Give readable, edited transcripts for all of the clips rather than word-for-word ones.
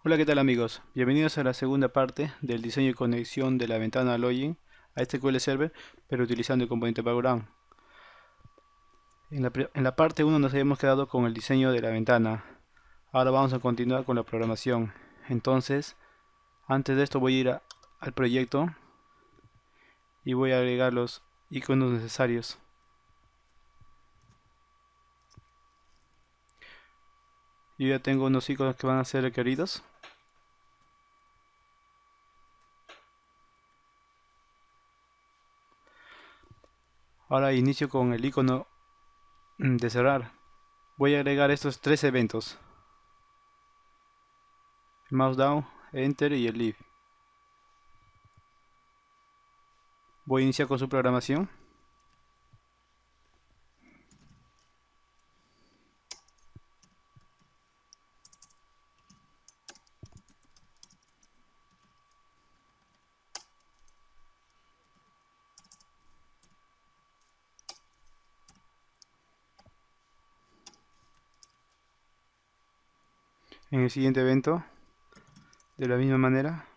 Hola, ¿qué tal amigos? Bienvenidos a la segunda parte del diseño y conexión de la ventana login a este SQL Server, pero utilizando el componente background. En la parte 1 nos habíamos quedado con el diseño de la ventana. Ahora vamos a continuar con la programación. Entonces, antes de esto voy a ir al proyecto y voy a agregar los iconos necesarios. Yo ya tengo unos iconos que van a ser requeridos. Ahora inicio con el icono de cerrar. Voy a agregar estos tres eventos: el mouse down, enter y el leave. Voy a iniciar con su programación. En el siguiente evento, de la misma manera,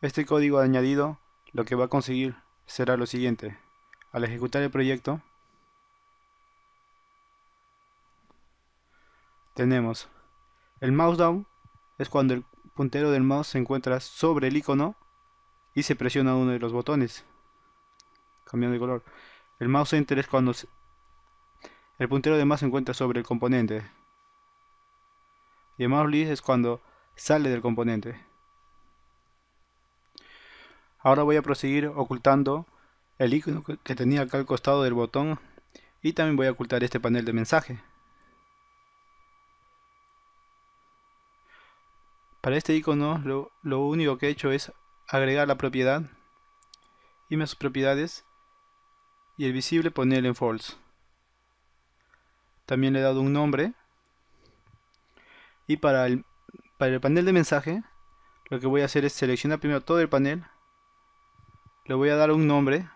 este código añadido lo que va a conseguir será lo siguiente: al ejecutar el proyecto, tenemos el mouse down, es cuando el puntero del mouse se encuentra sobre el icono y se presiona uno de los botones, cambiando de color. El mouse enter es cuando el puntero del mouse se encuentra sobre el componente, y el mouse leave es cuando sale del componente. Ahora voy a proseguir ocultando el icono que tenía acá al costado del botón, y también voy a ocultar este panel de mensaje. Para este icono lo único que he hecho es agregar la propiedad, irme a sus propiedades y el visible ponerlo en false. También le he dado un nombre, y para el panel de mensaje lo que voy a hacer es seleccionar primero todo el panel, le voy a dar un nombre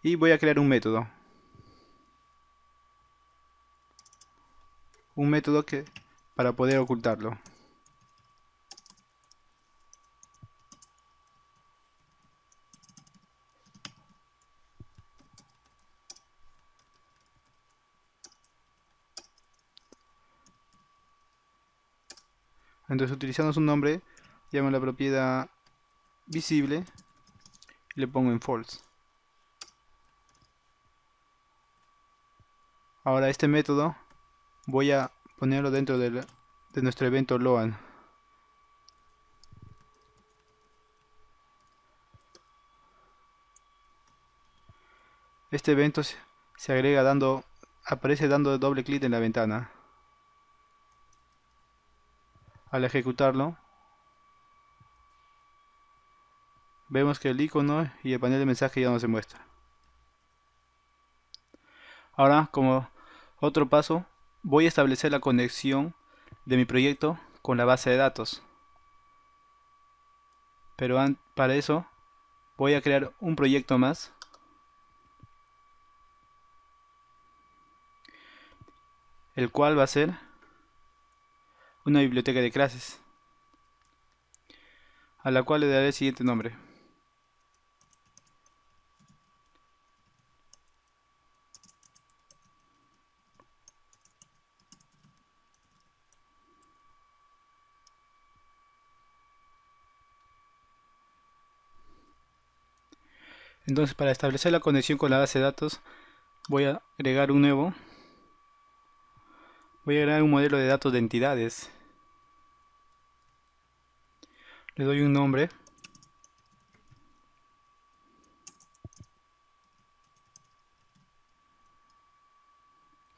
y voy a crear un método que para poder ocultarlo. Entonces, utilizando su nombre, llamo la propiedad visible y le pongo en false. Ahora este método voy a ponerlo dentro de nuestro evento loan. Este evento se agrega aparece dando doble clic en la ventana. Al ejecutarlo, vemos que el icono y el panel de mensaje ya no se muestra. Ahora, como otro paso, voy a establecer la conexión de mi proyecto con la base de datos. Pero para eso voy a crear un proyecto más, el cual va a ser una biblioteca de clases, a la cual le daré el siguiente nombre. Entonces, para establecer la conexión con la base de datos, voy a agregar un modelo de datos de entidades. Le doy un nombre,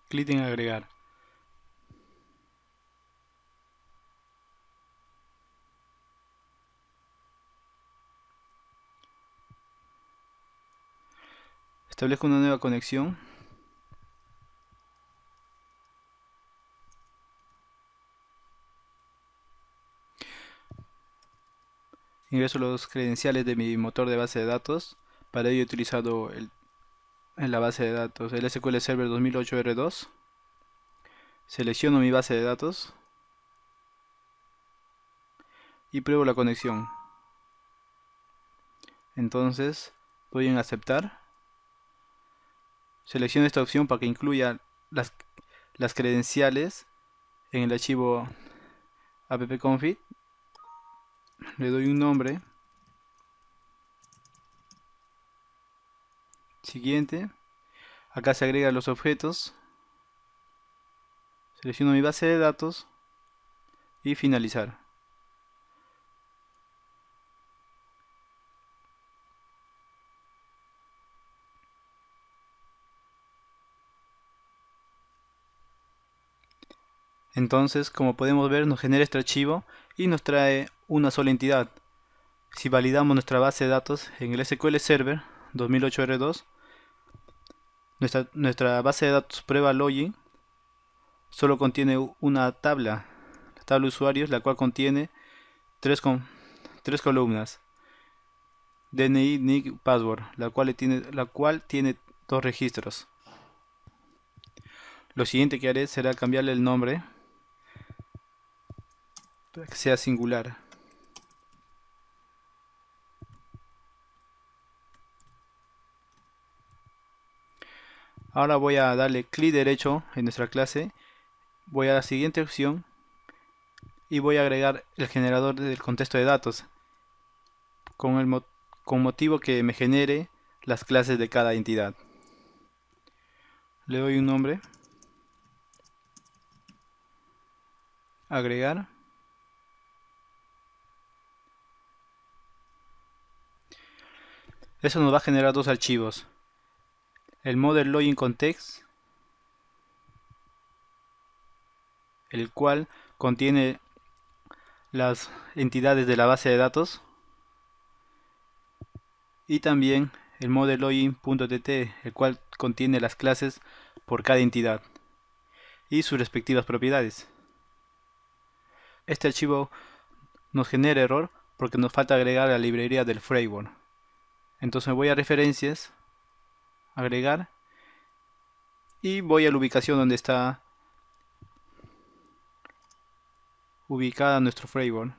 clic en agregar. Establezco una nueva conexión. Ingreso los credenciales de mi motor de base de datos. Para ello he utilizado en la base de datos el SQL Server 2008 R2. Selecciono mi base de datos y pruebo la conexión. Entonces doy en aceptar. Selecciono esta opción para que incluya las credenciales en el archivo appconfig. Le doy un nombre. Siguiente. Acá se agregan los objetos. Selecciono mi base de datos y finalizar. Entonces, como podemos ver, nos genera este archivo y nos trae una sola entidad. Si validamos nuestra base de datos en el SQL Server 2008 R2, nuestra base de datos prueba login solo contiene una tabla, la tabla de usuarios, la cual contiene tres columnas: DNI, NIC, password, la cual tiene dos registros. Lo siguiente que haré será cambiarle el nombre para que sea singular. Ahora voy a darle clic derecho en nuestra clase, voy a la siguiente opción y voy a agregar el generador del contexto de datos con motivo que me genere las clases de cada entidad. Le doy un nombre, agregar. Eso nos va a generar dos archivos: el model login context, el cual contiene las entidades de la base de datos, y también el model login.tt, el cual contiene las clases por cada entidad y sus respectivas propiedades. Este archivo nos genera error porque nos falta agregar la librería del framework. Entonces voy a referencias, agregar, y voy a la ubicación donde está ubicada nuestro framework.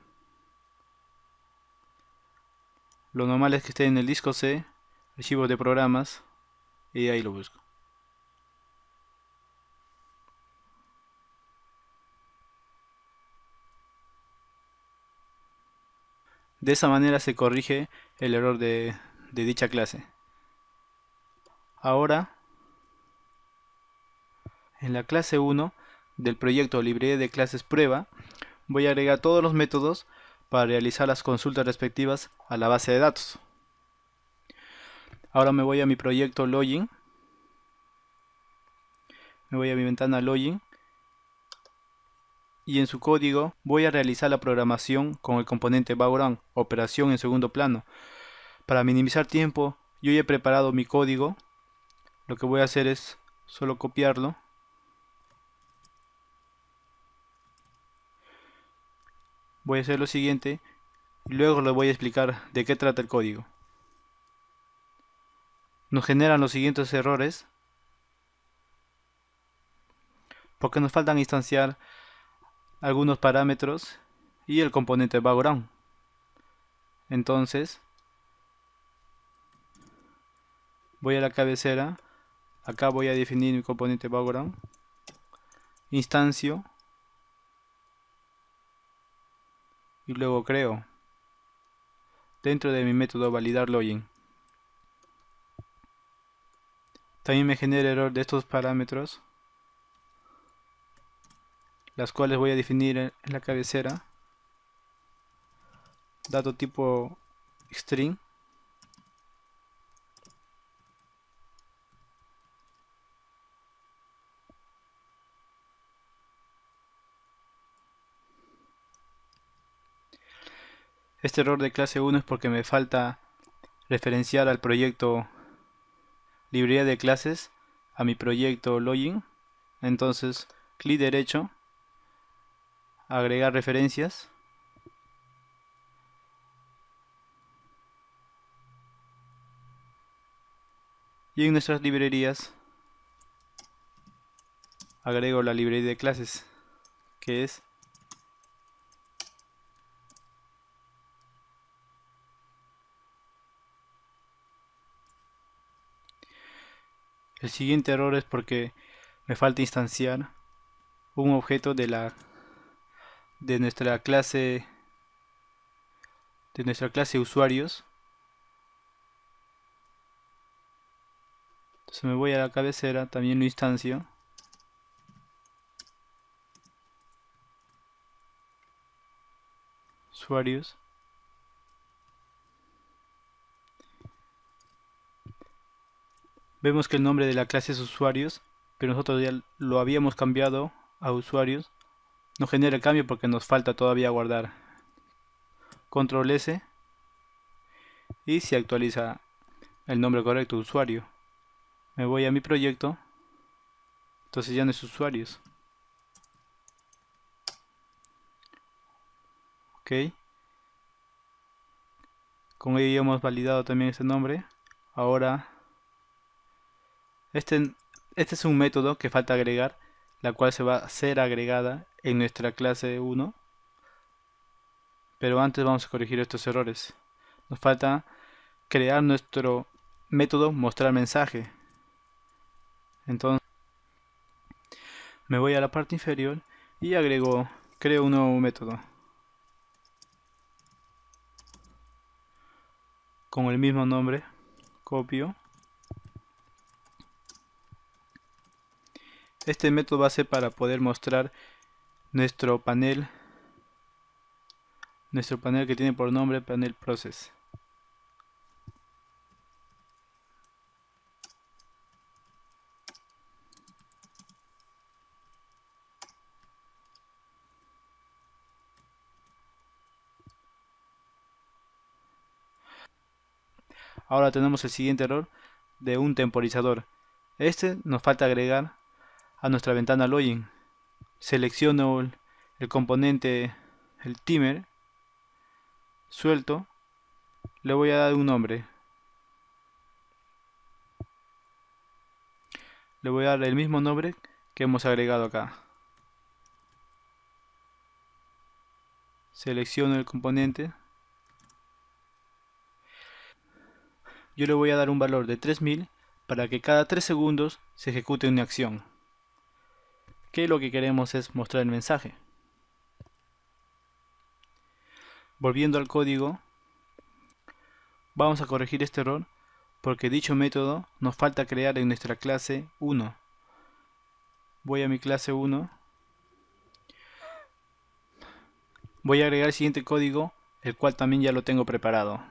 Lo normal es que esté en el disco C, archivos de programas, y ahí lo busco. De esa manera se corrige el error de dicha clase. Ahora, en la clase 1 del proyecto librería de clases prueba, voy a agregar todos los métodos para realizar las consultas respectivas a la base de datos. Ahora me voy a mi proyecto login, me voy a mi ventana login, y en su código voy a realizar la programación con el componente background, operación en segundo plano. Para minimizar tiempo, yo ya he preparado mi código. Lo que voy a hacer es solo copiarlo, voy a hacer lo siguiente y luego les voy a explicar de qué trata el código. Nos generan los siguientes errores porque nos faltan instanciar algunos parámetros y el componente background. Entonces voy a la cabecera, acá voy a definir mi componente background, instancio y luego creo dentro de mi método validar login. También me genera error de estos parámetros, las cuales voy a definir en la cabecera. Dato tipo string. Este error de clase 1 es porque me falta referenciar al proyecto librería de clases a mi proyecto login. Entonces, clic derecho, agregar referencias. Y en nuestras librerías agrego la librería de clases, que es el siguiente error es porque me falta instanciar un objeto de nuestra clase usuarios. Entonces me voy a la cabecera, también lo instancio. Usuarios. Vemos que el nombre de la clase es usuarios, pero nosotros ya lo habíamos cambiado a usuarios. No genera el cambio porque nos falta todavía guardar. Control S y se actualiza el nombre correcto, usuario. Me voy a mi proyecto, entonces ya no es usuarios. Ok, con ello hemos validado también este nombre. Ahora este es un método que falta agregar, la cual se va a ser agregada en nuestra clase 1. Pero antes vamos a corregir estos errores. Nos falta crear nuestro método mostrar mensaje. Entonces me voy a la parte inferior y creo un nuevo método con el mismo nombre. Copio. Este método va a ser para poder mostrar nuestro panel que tiene por nombre panel process. Ahora tenemos el siguiente error de un temporizador. Este nos falta agregar a nuestra ventana login. Selecciono el componente, el timer, suelto, le voy a dar un nombre. Le voy a dar el mismo nombre que hemos agregado acá. Selecciono el componente. Yo le voy a dar un valor de 3000 para que cada 3 segundos se ejecute una acción. Que lo que queremos es mostrar el mensaje. Volviendo al código, vamos a corregir este error porque dicho método nos falta crear en nuestra clase 1. Voy a mi clase 1. Voy a agregar el siguiente código, el cual también ya lo tengo preparado.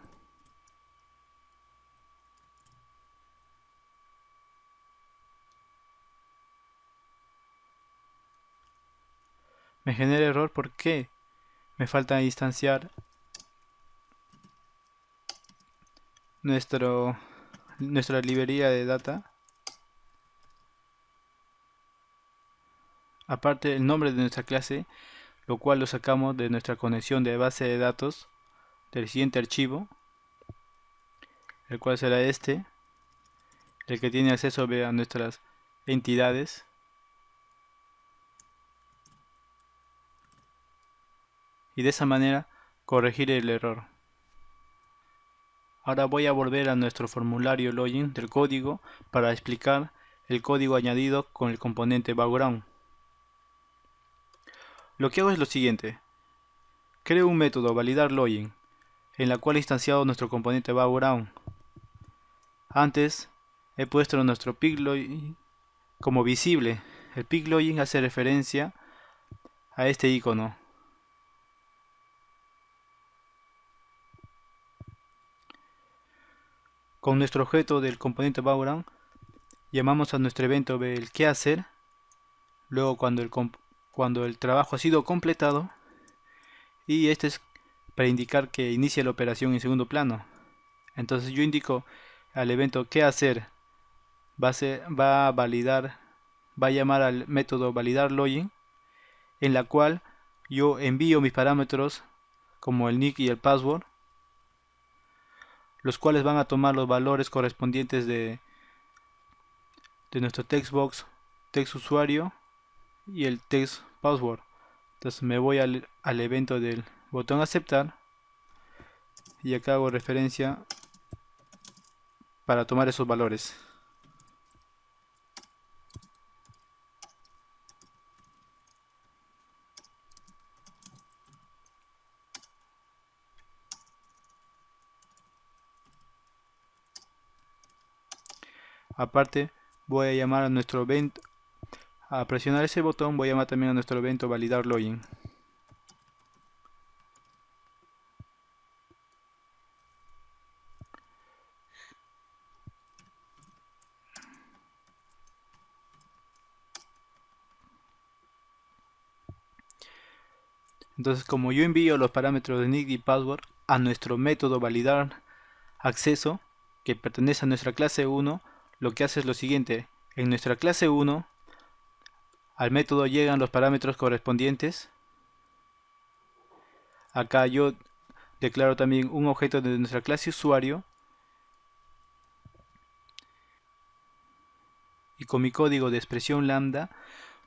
Me genera error porque me falta instanciar nuestra librería de data. Aparte el nombre de nuestra clase, lo cual lo sacamos de nuestra conexión de base de datos del siguiente archivo, el cual será este, el que tiene acceso a nuestras entidades. Y de esa manera corregir el error. Ahora voy a volver a nuestro formulario login del código para explicar el código añadido con el componente background. Lo que hago es lo siguiente. Creo un método validar login en la cual he instanciado nuestro componente background. Antes he puesto nuestro pic-login como visible. El pic-login hace referencia a este icono. Con nuestro objeto del componente background llamamos a nuestro evento el qué hacer. Luego cuando el trabajo ha sido completado, y este es para indicar que inicia la operación en segundo plano. Entonces yo indico al evento qué hacer va a validar, va a llamar al método validar login, en la cual yo envío mis parámetros como el nick y el password, los cuales van a tomar los valores correspondientes de nuestro textbox, text usuario y el text password. Entonces me voy al evento del botón aceptar y acá hago referencia para tomar esos valores. Aparte voy a llamar a nuestro evento, a presionar ese botón voy a llamar también a nuestro evento validar login. Entonces, como yo envío los parámetros de nick y password a nuestro método validar acceso, que pertenece a nuestra clase 1, lo que hace es lo siguiente. En nuestra clase 1, al método llegan los parámetros correspondientes. Acá yo declaro también un objeto de nuestra clase usuario. Y con mi código de expresión lambda,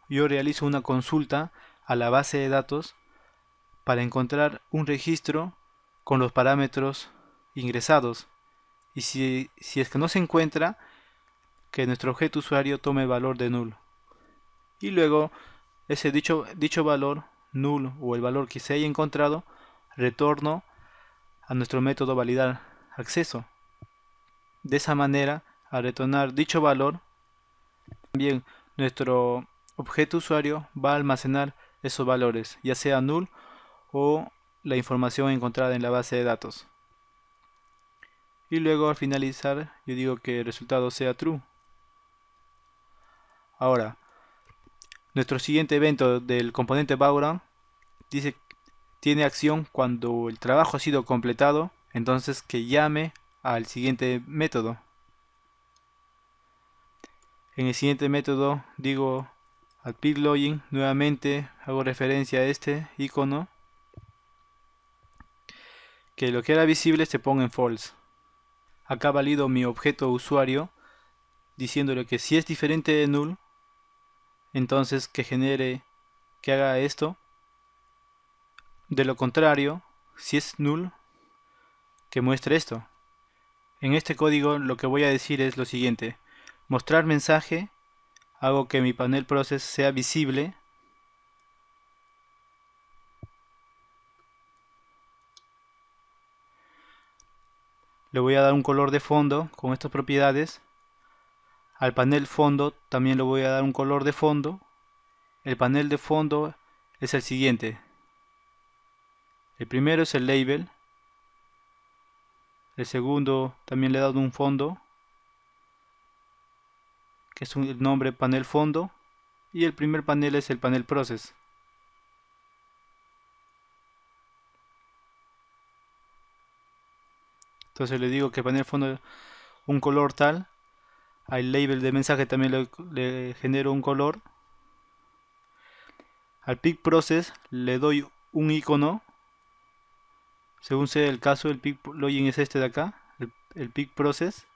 yo realizo una consulta a la base de datos para encontrar un registro con los parámetros ingresados. Y si es que no se encuentra, que nuestro objeto usuario tome el valor de null. Y luego ese dicho valor null o el valor que se haya encontrado, retorno a nuestro método validar acceso. De esa manera, al retornar dicho valor, también nuestro objeto usuario va a almacenar esos valores, ya sea null o la información encontrada en la base de datos. Y luego al finalizar yo digo que el resultado sea true. Ahora, nuestro siguiente evento del componente background dice tiene acción cuando el trabajo ha sido completado, entonces que llame al siguiente método. En el siguiente método digo al pick login, nuevamente hago referencia a este icono, que lo que era visible se ponga en false. Acá valido mi objeto usuario diciéndole que si es diferente de null, entonces que haga esto. De lo contrario, si es null, que muestre esto. En este código lo que voy a decir es lo siguiente: mostrar mensaje, hago que mi panel process sea visible. Le voy a dar un color de fondo con estas propiedades. Al panel fondo también le voy a dar un color de fondo. El panel de fondo es el siguiente. El primero es el label. El segundo también le he dado un fondo, que es el nombre panel fondo. Y el primer panel es el panel process. Entonces le digo que panel fondo un color tal. Al label de mensaje también le genero un color. Al pick process le doy un icono. Según sea el caso, el pick login es este de acá, el pick process.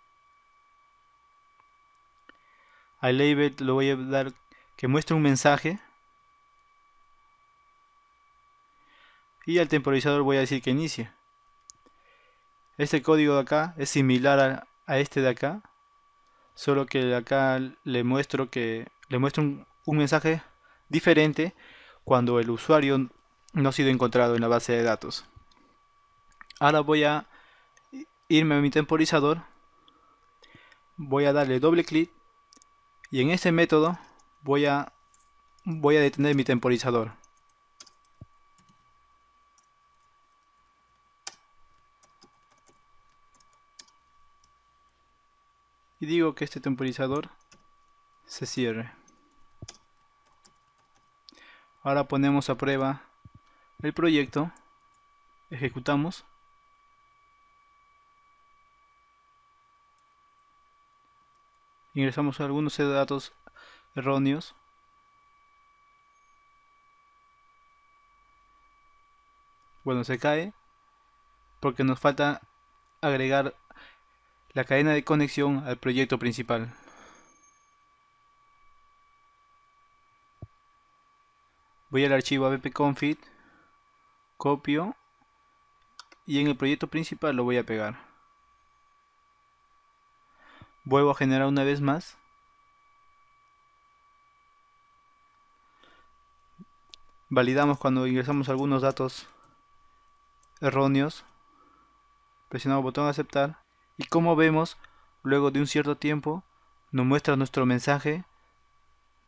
Al label le voy a dar que muestre un mensaje. Y al temporizador voy a decir que inicie. Este código de acá es similar a este de acá, solo que acá le muestro un mensaje diferente cuando el usuario no ha sido encontrado en la base de datos. Ahora voy a irme a mi temporizador, voy a darle doble clic y en este método voy a detener mi temporizador. Y digo que este temporizador se cierre. Ahora ponemos a prueba el proyecto, ejecutamos. Ingresamos algunos datos erróneos. Bueno, se cae porque nos falta agregar la cadena de conexión al proyecto principal. Voy al archivo app-config, copio y en el proyecto principal lo voy a pegar. Vuelvo a generar una vez más. Validamos cuando ingresamos algunos datos erróneos. Presionamos el botón aceptar. Y como vemos, luego de un cierto tiempo, nos muestra nuestro mensaje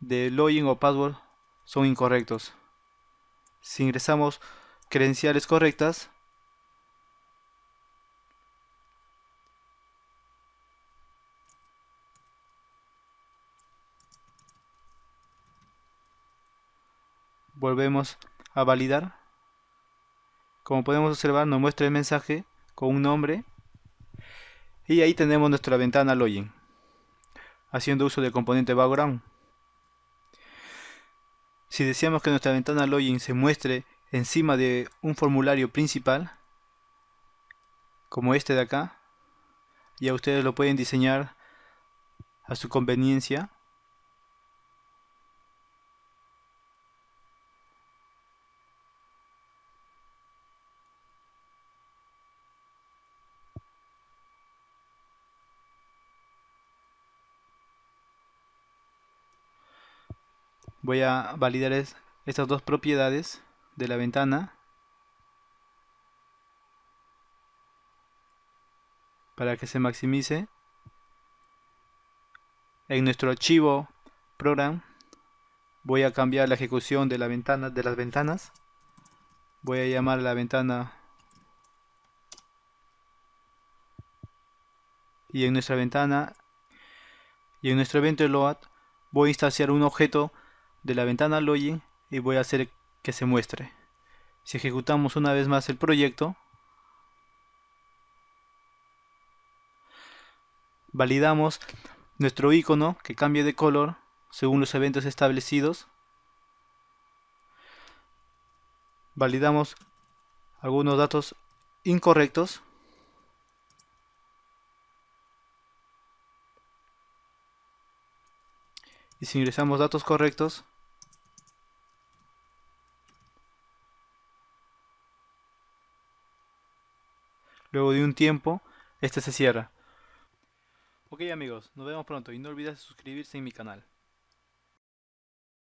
de login o password son incorrectos. Si ingresamos credenciales correctas, volvemos a validar. Como podemos observar, nos muestra el mensaje con un nombre y ahí tenemos nuestra ventana login haciendo uso del componente background. Si deseamos que nuestra ventana login se muestre encima de un formulario principal como este de acá, ya ustedes lo pueden diseñar a su conveniencia. Voy a validar estas dos propiedades de la ventana para que se maximice. En nuestro archivo program voy a cambiar la ejecución de las ventanas. Voy a llamar a la ventana y en nuestra ventana y en nuestro evento load voy a instanciar un objeto de la ventana login y voy a hacer que se muestre. Si ejecutamos una vez más el proyecto, validamos nuestro icono que cambie de color según los eventos establecidos. Validamos algunos datos incorrectos. Y si ingresamos datos correctos, luego de un tiempo, este se cierra. Ok amigos, nos vemos pronto y no olvides suscribirse en mi canal.